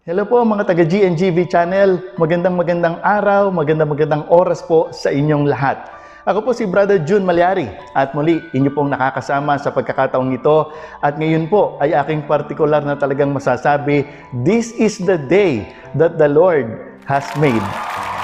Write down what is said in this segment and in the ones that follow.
Hello po mga taga GNGV channel. Magandang araw, magandang oras po sa inyong lahat. Ako po si Brother June Malyari at muli inyo pong nakakasama sa pagkakataong ito at ngayon po ay aking partikular na talagang masasabi, this is the day that the Lord has made.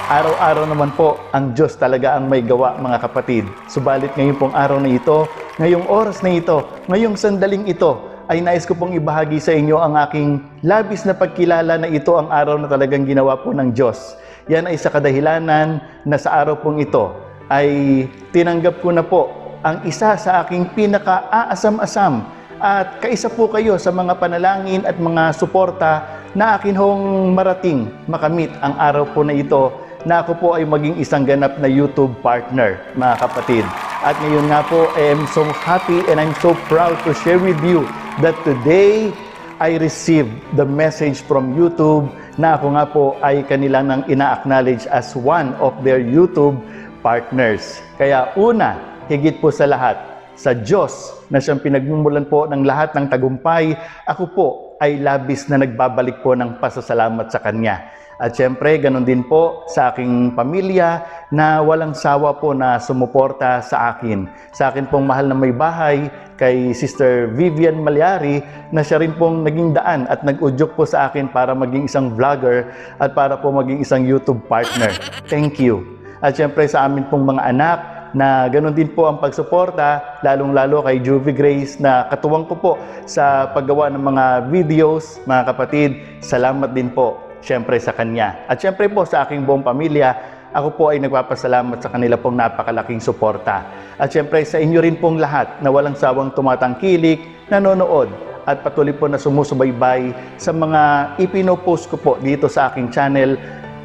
Araw-araw naman po ang Diyos talaga ang may gawa mga kapatid. Subalit ngayon pong araw na ito, ngayong oras na ito, ngayong sandaling ito, ay nais ko pong ibahagi sa inyo ang aking labis na pagkilala na ito ang araw na talagang ginawa po ng Diyos. Yan ay sa kadahilanan na sa araw pong ito ay tinanggap ko na po ang isa sa aking pinaka-aasam-asam at kaisa po kayo sa mga panalangin at mga suporta na akin hong marating makamit ang araw po na ito na ako po ay maging isang ganap na YouTube partner, mga kapatid. At ngayon nga po, I am so happy and I'm so proud to share with you that today I received the message from YouTube na ako nga po ay kanilang nang ina-acknowledge as one of their YouTube partners. Kaya una, higit po sa lahat, sa Diyos na siyang pinagmumulan po ng lahat ng tagumpay, ako po ay labis na nagbabalik po ng pasasalamat sa Kanya. At syempre, ganun din po sa aking pamilya na walang sawa po na sumuporta sa akin. Sa akin pong mahal na may bahay, kay Sister Vivian Malyari, na siya rin pong naging daan at nag-udyok po sa akin para maging isang vlogger at para po maging isang YouTube partner. Thank you. At syempre sa amin pong mga anak, na ganun din po ang pagsuporta, lalong-lalo kay Juvie Grace na katuwang ko po sa paggawa ng mga videos, mga kapatid. Salamat din po syempre sa kanya. At syempre po sa aking buong pamilya, ako po ay nagpapasalamat sa kanila pong napakalaking suporta. At syempre sa inyo rin pong lahat na walang sawang tumatangkilik, nanonood at patuloy po na sumusubaybay sa mga ipinopost ko po dito sa aking channel.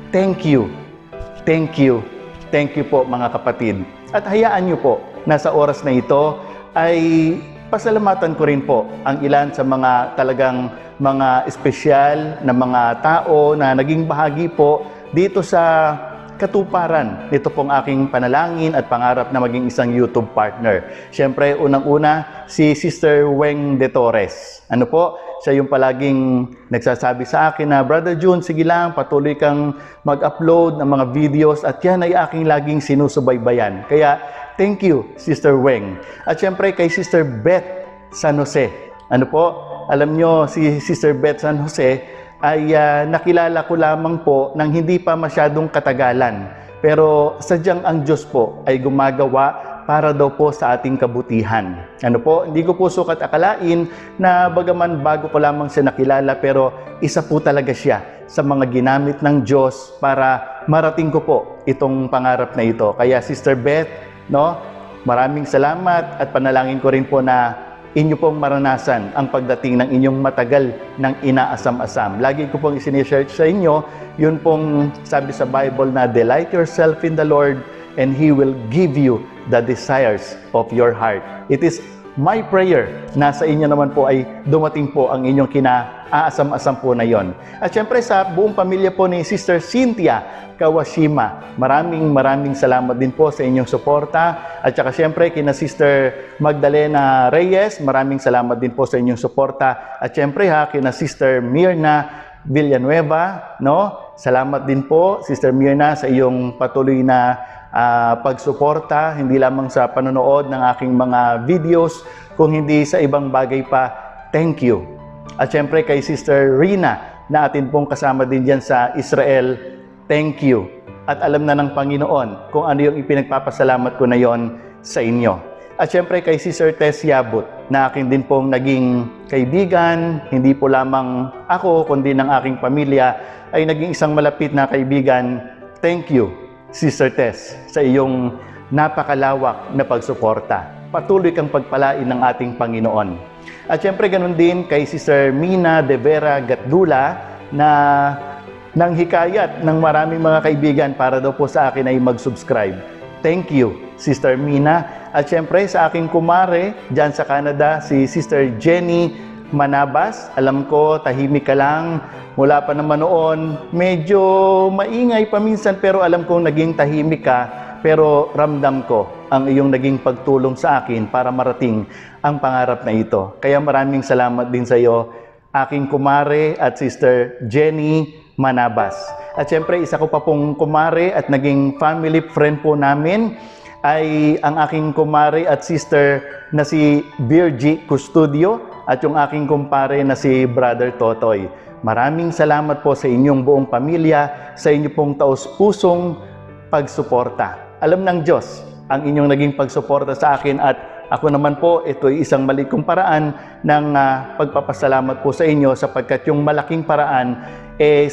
Thank you. Thank you. Thank you po mga kapatid. At hayaan nyo po na sa oras na ito ay pasalamatan ko rin po ang ilan sa mga talagang mga espesyal na mga tao na naging bahagi po dito sa katuparan nito pong aking panalangin at pangarap na maging isang YouTube partner. Siyempre, unang-una, si Sister Weng de Torres. Ano po? Siya yung palaging nagsasabi sa akin na, Brother June, sige lang, patuloy kang mag-upload ng mga videos at yan ay aking laging sinusubaybayan. Kaya, thank you, Sister Weng. At siyempre, kay Sister Beth San Jose. Ano po? Alam nyo, si Sister Beth San Jose ay nakilala ko lamang po nang hindi pa masyadong katagalan. Pero sadyang ang Diyos po ay gumagawa para daw po sa ating kabutihan. Ano po, hindi ko po sukat akalain na bagaman bago ko lamang siya nakilala, pero isa po talaga siya sa mga ginamit ng Diyos para marating ko po itong pangarap na ito. Kaya Sister Beth, no, maraming salamat at panalangin ko rin po na inyo pong maranasan ang pagdating ng inyong matagal ng inaasam-asam. Lagi ko pong isinishare sa inyo, yun pong sabi sa Bible na delight yourself in the Lord and He will give you the desires of your heart. It is my prayer na sa inyo naman po ay dumating po ang inyong kinaasam-asam po na yon. At syempre sa buong pamilya po ni Sister Cynthia Kawashima, maraming salamat din po sa inyong suporta. At saka syempre kina Sister Magdalena Reyes, maraming salamat din po sa inyong suporta. At syempre kina Sister Mirna Villanueva, no? Salamat din po Sister Mirna sa iyong patuloy na pagsuporta, hindi lamang sa panonood ng aking mga videos, kung hindi sa ibang bagay pa. Thank you. At syempre kay Sister Rina na atin pong kasama din dyan sa Israel, thank you. At alam na ng Panginoon kung ano yung ipinagpapasalamat ko na yon sa inyo. At syempre kay Sister Tess Yabut na akin din pong naging kaibigan, hindi po lamang ako kundi ng aking pamilya ay naging isang malapit na kaibigan. Thank you, Sister Tess, sa iyong napakalawak na pagsuporta. Patuloy kang pagpalain ng ating Panginoon. At syempre ganun din kay Sister Mina de Vera Gatdula na nang hikayat ng maraming mga kaibigan para daw po sa akin ay mag-subscribe. Thank you, Sister Mina. At syempre sa aking kumare dyan sa Canada, si Sister Jenny Manabas. Alam ko, tahimik ka lang. Mula pa naman noon, medyo maingay paminsan pero alam kong naging tahimik ka. Pero ramdam ko ang iyong naging pagtulong sa akin para marating ang pangarap na ito. Kaya maraming salamat din sa iyo, aking kumare at Sister Jenny Manabas. At syempre, isa ko pa pong kumare at naging family friend po namin ay ang aking kumare at sister na si Virgie Custodio at yung aking kumpare na si Brother Totoy. Maraming salamat po sa inyong buong pamilya, sa inyo pong taos-pusong pagsuporta. Alam ng Diyos ang inyong naging pagsuporta sa akin at ako naman po, ito ay isang maliit kong paraan ng pagpapasalamat po sa inyo sapagkat yung malaking paraan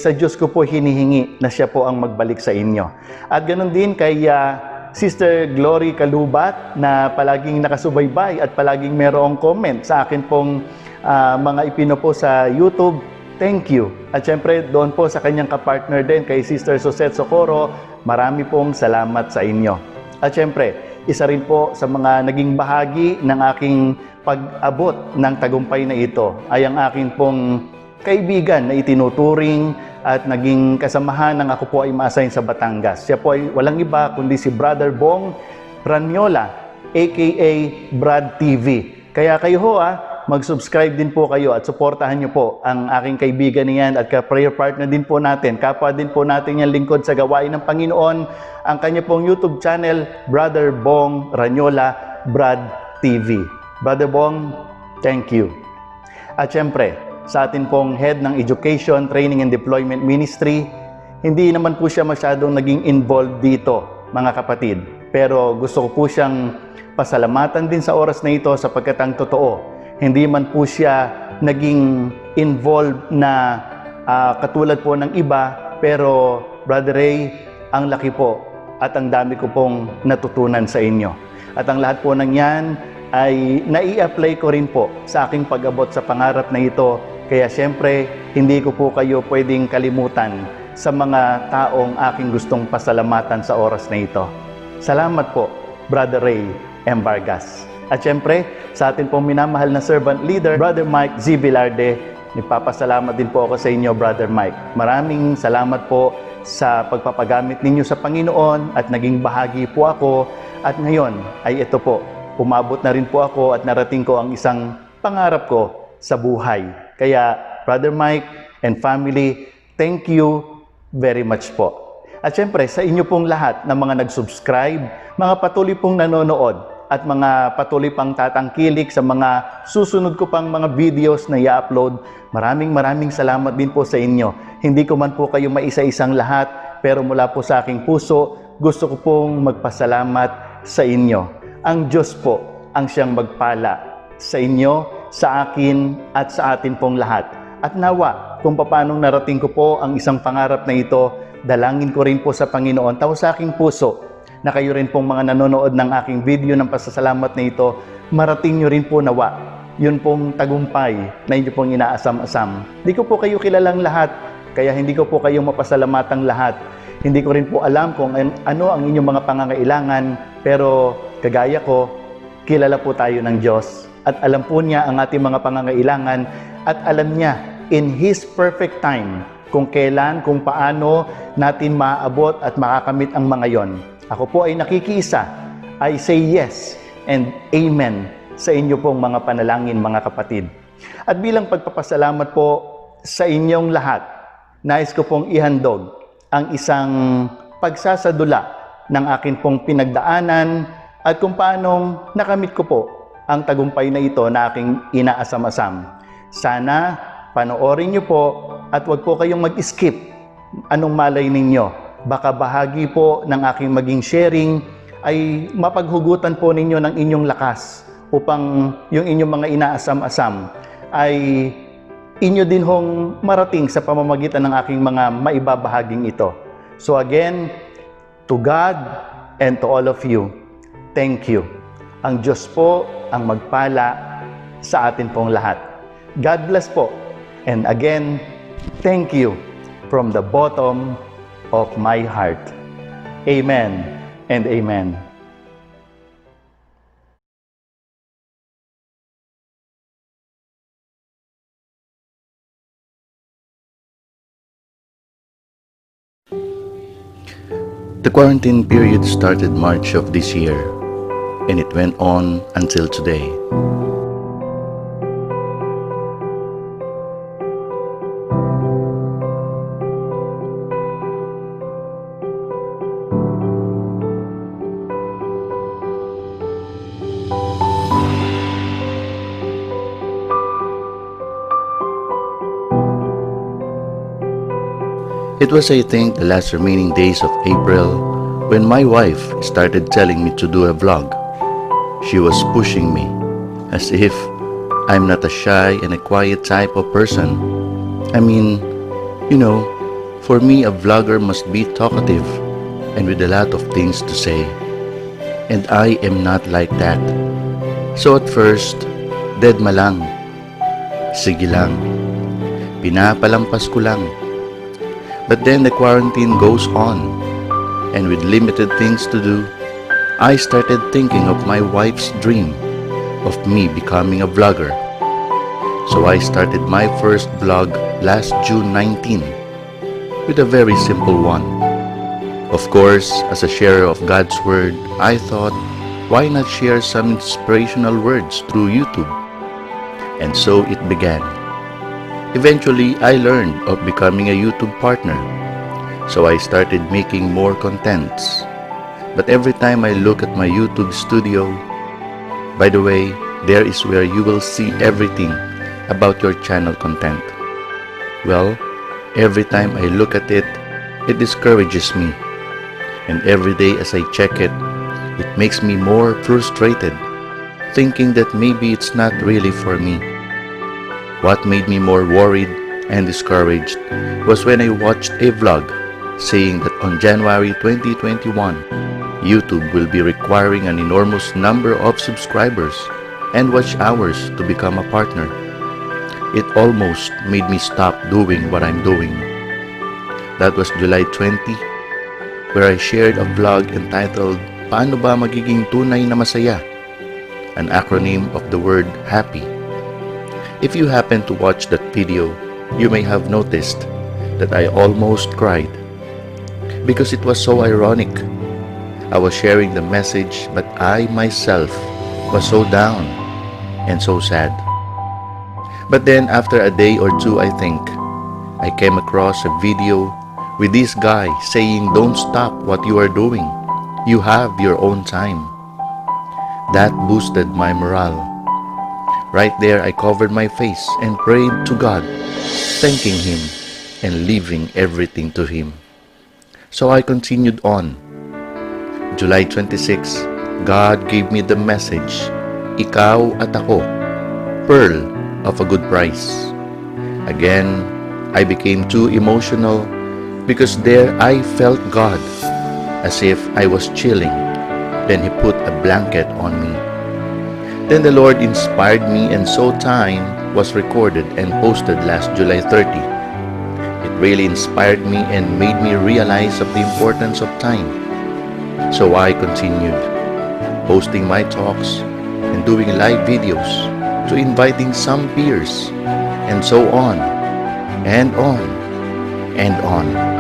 sa Diyos ko po hinihingi na siya po ang magbalik sa inyo. At ganoon din kay Sister Glory Kalubat na palaging nakasubaybay at palaging merong comment sa akin pong mga ipino po sa YouTube. Thank you. At syempre doon po sa kanyang kapartner din kay Sister Sosette Socorro, marami pong salamat sa inyo. At syempre, isa rin po sa mga naging bahagi ng aking pag-abot ng tagumpay na ito ay ang aking pong kaibigan na itinuturing at naging kasamahan ng ako po ay ma-assign sa Batangas. Siya po ay walang iba kundi si Brother Bong Ranyola, aka Brad TV. Kaya kayo ho mag-subscribe din po kayo at suportahan niyo po ang aking kaibigan niyan at ka-prayer partner din po natin. Kapwa din po natin yung lingkod sa gawain ng Panginoon. Ang kanya pong YouTube channel, Brother Bong Ranyola, Brad TV. Brother Bong, thank you. At syempre, sa atin pong head ng Education, Training and Deployment Ministry, hindi naman po siya masyadong naging involved dito, mga kapatid. Pero gusto ko po siyang pasalamatan din sa oras na ito sapagkat ang totoo, hindi man po siya naging involved na katulad po ng iba, pero Brother Ray, ang laki po at ang dami ko pong natutunan sa inyo. At ang lahat po ng yan ay nai-apply ko rin po sa aking pag-abot sa pangarap na ito. Kaya siyempre, hindi ko po kayo pwedeng kalimutan sa mga taong aking gustong pasalamatan sa oras na ito. Salamat po, Brother Ray M. Vargas. At syempre, sa atin pong minamahal na servant leader, Brother Mike Z. Bilarde, nagpapasalamat din po ako sa inyo, Brother Mike. Maraming salamat po sa pagpapagamit ninyo sa Panginoon at naging bahagi po ako. At ngayon ay ito po, umabot na rin po ako at narating ko ang isang pangarap ko sa buhay. Kaya, Brother Mike and family, thank you very much po. At syempre, sa inyo pong lahat na mga nag-subscribe, mga patuloy pong nanonood, at mga patuloy pang tatangkilik sa mga susunod ko pang mga videos na i-upload. Maraming salamat din po sa inyo. Hindi ko man po kayo maisa-isang lahat, pero mula po sa aking puso, gusto ko pong magpasalamat sa inyo. Ang Diyos po ang siyang magpala sa inyo, sa akin, at sa atin pong lahat. At nawa, kung paanong narating ko po ang isang pangarap na ito, dalangin ko rin po sa Panginoon, tao sa aking puso, na kayo rin pong mga nanonood ng aking video ng pasasalamat na ito, marating nyo rin po nawa yun pong tagumpay na inyo pong inaasam-asam. Hindi ko po kayo kilalang lahat, kaya hindi ko po kayo mapasalamatang lahat. Hindi ko rin po alam kung ano ang inyong mga pangangailangan, pero kagaya ko, kilala po tayo ng Diyos at alam po niya ang ating mga pangangailangan at alam niya in His perfect time kung kailan, kung paano natin maaabot at makakamit ang mga yon. Ako po ay nakikiisa. I say yes and amen sa inyo pong mga panalangin, mga kapatid. At bilang pagpapasalamat po sa inyong lahat, nais ko pong ihandog ang isang pagsasadula ng akin pong pinagdaanan at kung paanong nakamit ko po ang tagumpay na ito na aking inaasam-asam. Sana panoorin niyo po at huwag po kayong mag-skip. Anong malay ninyo? Baka bahagi po ng aking maging sharing ay mapaghugutan po ninyo ng inyong lakas upang yung inyong mga inaasam-asam ay inyo din hong marating sa pamamagitan ng aking mga maibabahaging ito. So again, to God and to all of you, thank you. Ang Diyos po ang magpala sa atin pong lahat. God bless po. And again, thank you from the bottom of my heart. Amen and amen. The quarantine period started March of this year, and it went on until today. It was, I think, the last remaining days of April when my wife started telling me to do a vlog. She was pushing me as if I'm not a shy and a quiet type of person. I mean, for me a vlogger must be talkative and with a lot of things to say. And I am not like that. So at first, deadma lang. Sige lang. Pinapalampas ko lang. But then the quarantine goes on, and with limited things to do, I started thinking of my wife's dream of me becoming a vlogger. So I started my first vlog last June 19 with a very simple one. Of course, as a sharer of God's Word, I thought, why not share some inspirational words through YouTube? And so it began. Eventually, I learned of becoming a YouTube partner. So I started making more contents. But every time I look at my YouTube studio, by the way, there is where you will see everything about your channel content. Well, every time I look at it, it discourages me. And every day as I check it, it makes me more frustrated, thinking that maybe it's not really for me. What made me more worried and discouraged was when I watched a vlog saying that on January 2021, YouTube will be requiring an enormous number of subscribers and watch hours to become a partner. It almost made me stop doing what I'm doing. That was July 20, where I shared a vlog entitled, Paano ba magiging tunay na masaya? An acronym of the word happy. If you happen to watch that video, you may have noticed that I almost cried because it was so ironic. I was sharing the message, but I myself was so down and so sad. But then after a day or two, I think, I came across a video with this guy saying, don't stop what you are doing. You have your own time. That boosted my morale. Right there, I covered my face and prayed to God, thanking Him and leaving everything to Him. So I continued on. July 26, God gave me the message, Ikaw at ako, pearl of a good price. Again, I became too emotional because there I felt God as if I was chilling. Then He put a blanket on me. Then the Lord inspired me, and so time was recorded and posted last July 30. It really inspired me and made me realize of the importance of time. So I continued posting my talks and doing live videos to inviting some peers and so on and on and on.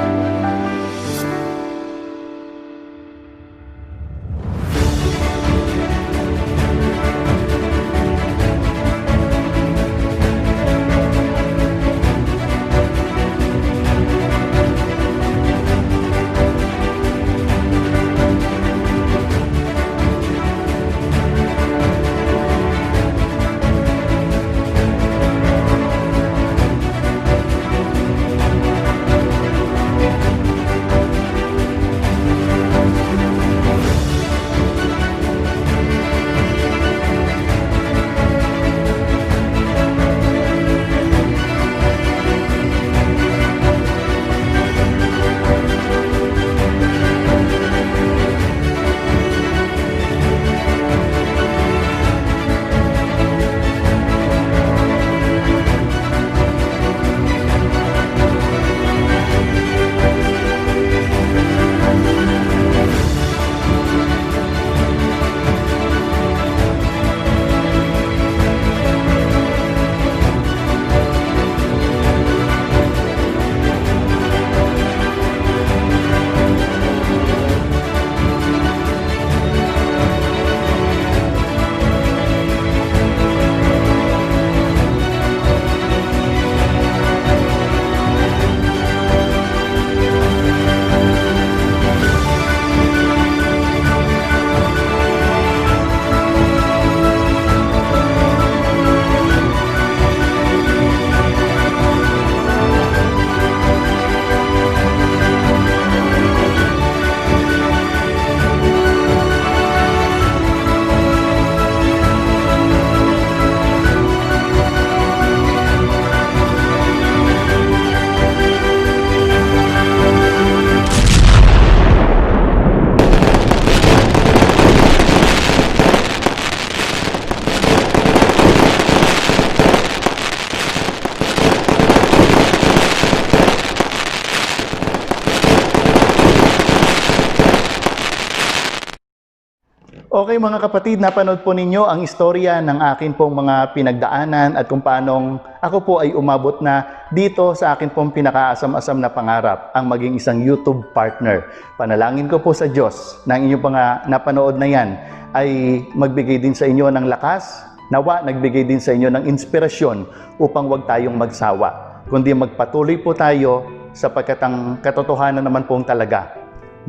Okay mga kapatid, napanood po ninyo ang istorya ng akin pong mga pinagdaanan at kung paanong ako po ay umabot na dito sa akin pong pinakaasam-asam na pangarap, ang maging isang YouTube partner. Panalangin ko po sa Diyos na ang inyong mga napanood na yan ay magbigay din sa inyo ng lakas, nawa nagbigay din sa inyo ng inspirasyon upang huwag tayong magsawa, kundi magpatuloy po tayo sapagkat ang katotohanan naman pong talaga,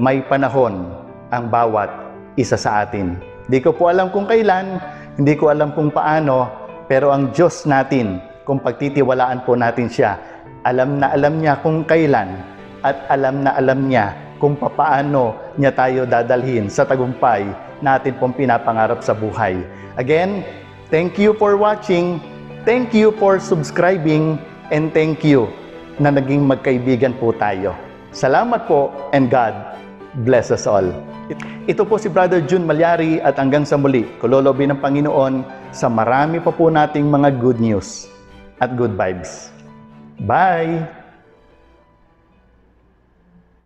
may panahon ang bawat isa sa atin. Hindi ko po alam kung kailan, hindi ko alam kung paano, pero ang Diyos natin, kung pagtitiwalaan po natin siya, alam na alam niya kung kailan at alam na alam niya kung papaano niya tayo dadalhin sa tagumpay natin pong pinapangarap sa buhay. Again, thank you for watching, thank you for subscribing, and thank you na naging magkaibigan po tayo. Salamat po, and God bless us all. Ito po si Brother June Malyari at hanggang sa muli, kulolobi ng Panginoon sa marami pa po nating mga good news at good vibes. Bye!